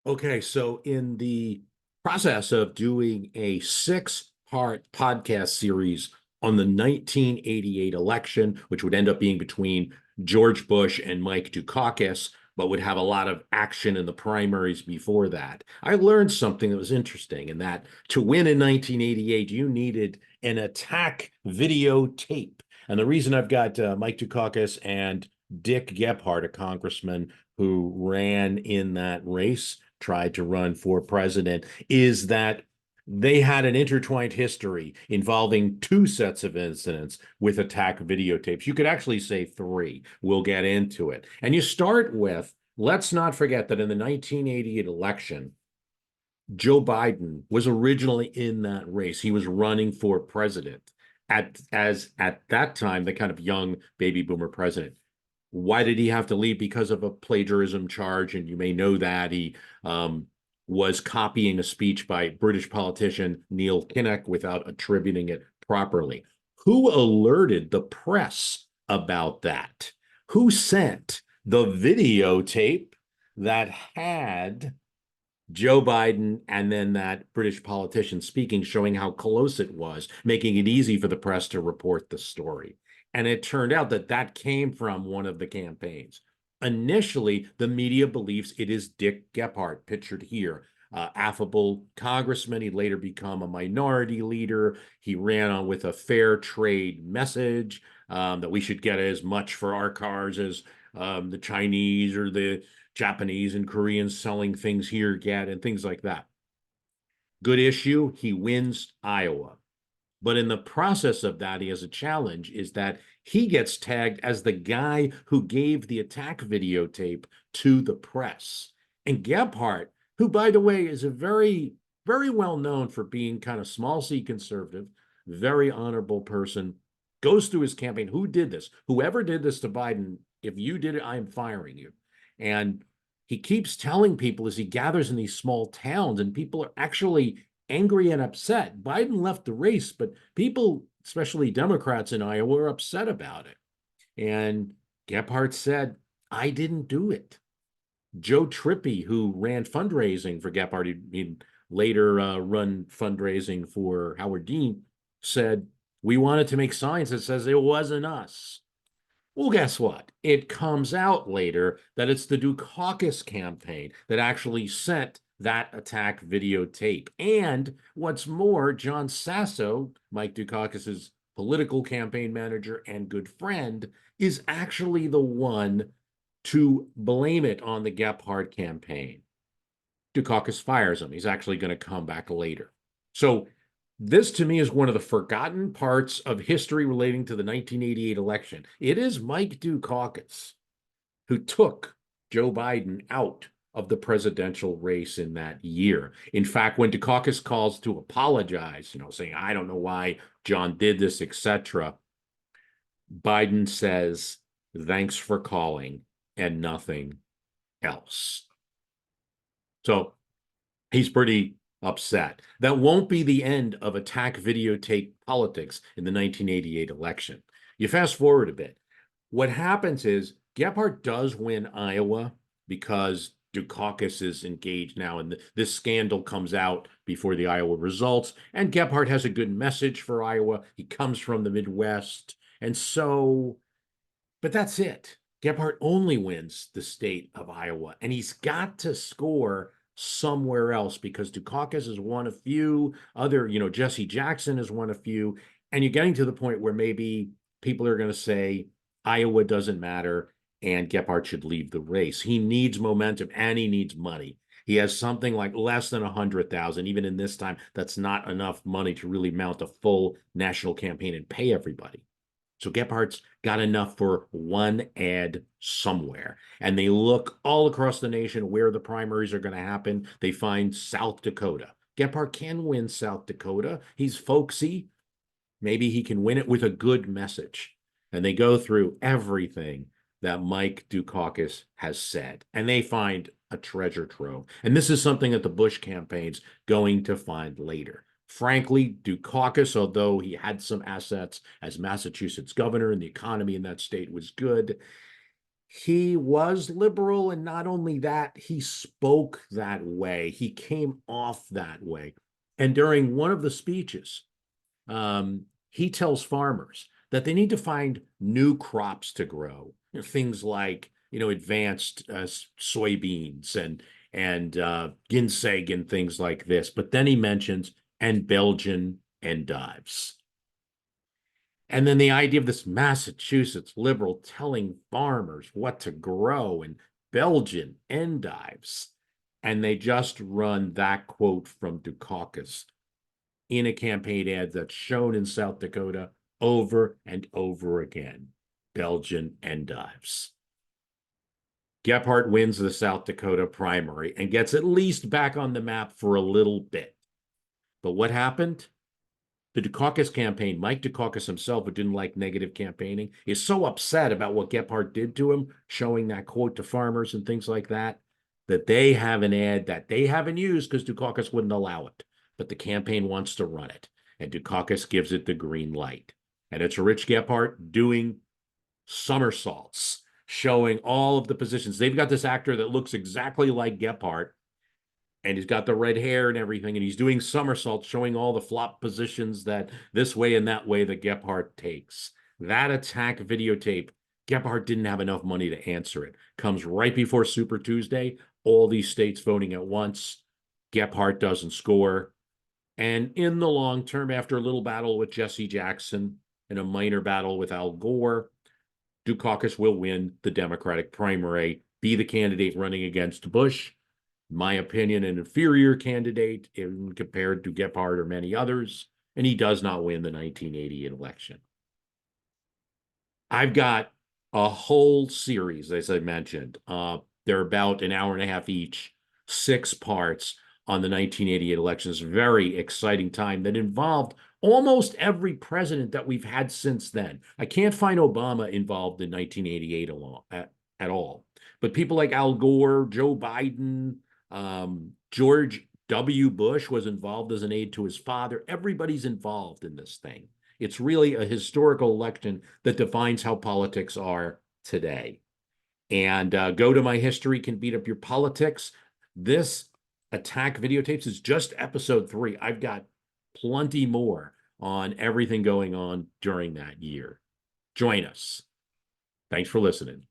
Okay, so in the process of doing a six-part podcast series on the 1988 election, which would end up being between George Bush and Mike Dukakis, but would have a lot of action in the primaries before that, I learned something that was interesting, in that to win in 1988, you needed an attack videotape. And the reason I've got Mike Dukakis and Dick Gephardt, a congressman who ran in that race, tried to run for president, is that they had an intertwined history involving two sets of incidents with attack videotapes. You could actually say three. We'll get into it. And you start with, let's not forget that in the 1988 election, Joe Biden was originally in that race. He was running for president at that time, the kind of young baby boomer president. Why did he have to leave? Because of a plagiarism charge, and you may know that he was copying a speech by British politician Neil Kinnock without attributing it properly. Who alerted the press about that? Who sent the videotape that had Joe Biden and then that British politician speaking, showing how close it was, making it easy for the press to report the story? And it turned out that that came from one of the campaigns. Initially, the media believes it is Dick Gephardt, pictured here, affable congressman. He later become a minority leader. He ran on with a fair trade message, that we should get as much for our cars as the Chinese or the Japanese and Koreans selling things here get, and things like that. Good issue. He wins Iowa. But in the process of that, he has a challenge, is that he gets tagged as the guy who gave the attack videotape to the press. And Gephardt, who, by the way, is a very, very well known for being kind of small c conservative, very honorable person, goes through his campaign. Who did this? Whoever did this to Biden, if you did it, I'm firing you. And he keeps telling people as he gathers in these small towns, and people are actually angry and upset. Biden left the race, but people, especially Democrats in Iowa, are upset about it. And Gephardt said, I didn't do it. Joe Trippi, who ran fundraising for Gephardt, he'd later run fundraising for Howard Dean, said, we wanted to make signs that says it wasn't us. Well, guess what? It comes out later that it's the Dukakis campaign that actually sent that attack videotape. And what's more, John Sasso, Mike Dukakis's political campaign manager and good friend, is actually the one to blame it on the Gephardt campaign. Dukakis fires him. He's actually going to come back later. So this, to me, is one of the forgotten parts of history relating to the 1988 election. It is Mike Dukakis who took Joe Biden out of the presidential race in that year. In fact, when Dukakis calls to apologize, saying, I don't know why John did this, etc., Biden says, thanks for calling, and nothing else. So he's pretty upset. That won't be the end of attack videotape politics in the 1988 election. You fast forward a bit. What happens is Gephardt does win Iowa because Dukakis is engaged now, and this scandal comes out before the Iowa results. And Gephardt has a good message for Iowa. He comes from the Midwest. And so, but that's it. Gephardt only wins the state of Iowa, and he's got to score somewhere else because Dukakis has won a few other, Jesse Jackson has won a few, and you're getting to the point where maybe people are going to say Iowa doesn't matter and Gephardt should leave the race. He needs momentum and he needs money. He has something like less than 100,000. Even in this time, that's not enough money to really mount a full national campaign and pay everybody. So Gephardt's got enough for one ad somewhere. And they look all across the nation where the primaries are going to happen. They find South Dakota. Gephardt can win South Dakota. He's folksy. Maybe he can win it with a good message. And they go through everything that Mike Dukakis has said. And they find a treasure trove. And this is something that the Bush campaign's going to find later. Frankly, Dukakis, although he had some assets as Massachusetts governor and the economy in that state was good, he was liberal, and not only that, he spoke that way. He came off that way. And during one of the speeches, he tells farmers that they need to find new crops to grow, things like advanced soybeans and ginseng and things like this. But then he mentions and Belgian endives. And then the idea of this Massachusetts liberal telling farmers what to grow and Belgian endives. And they just run that quote from Dukakis in a campaign ad that's shown in South Dakota over and over again. Belgian endives. Gephardt wins the South Dakota primary and gets at least back on the map for a little bit. But what happened? The Dukakis campaign, Mike Dukakis himself, who didn't like negative campaigning, is so upset about what Gephardt did to him, showing that quote to farmers and things like that, that they have an ad that they haven't used because Dukakis wouldn't allow it. But the campaign wants to run it, and Dukakis gives it the green light. And it's Rich Gephardt doing somersaults, showing all of the positions. They've got this actor that looks exactly like Gephardt, and he's got the red hair and everything, and he's doing somersaults, showing all the flop positions that this way and that way that Gephardt takes. That attack videotape, Gephardt didn't have enough money to answer it. Comes right before Super Tuesday, all these states voting at once. Gephardt doesn't score. And in the long term, after a little battle with Jesse Jackson and a minor battle with Al Gore, Dukakis will win the Democratic primary, be the candidate running against Bush. My opinion, an inferior candidate compared to Gephardt or many others, and he does not win the 1988 election. I've got a whole series, as I mentioned. They're about an hour and a half each, 6 parts on the 1988 elections. Very exciting time that involved almost every president that we've had since then. I can't find Obama involved in 1988 at all. But people like Al Gore, Joe Biden, George W. Bush was involved as an aide to his father. Everybody's involved in this thing. It's really a historical election that defines how politics are today. And go to My History Can Beat Up Your Politics. This attack videotapes is just episode 3. I've got plenty more on everything going on during that year. Join us. Thanks for listening.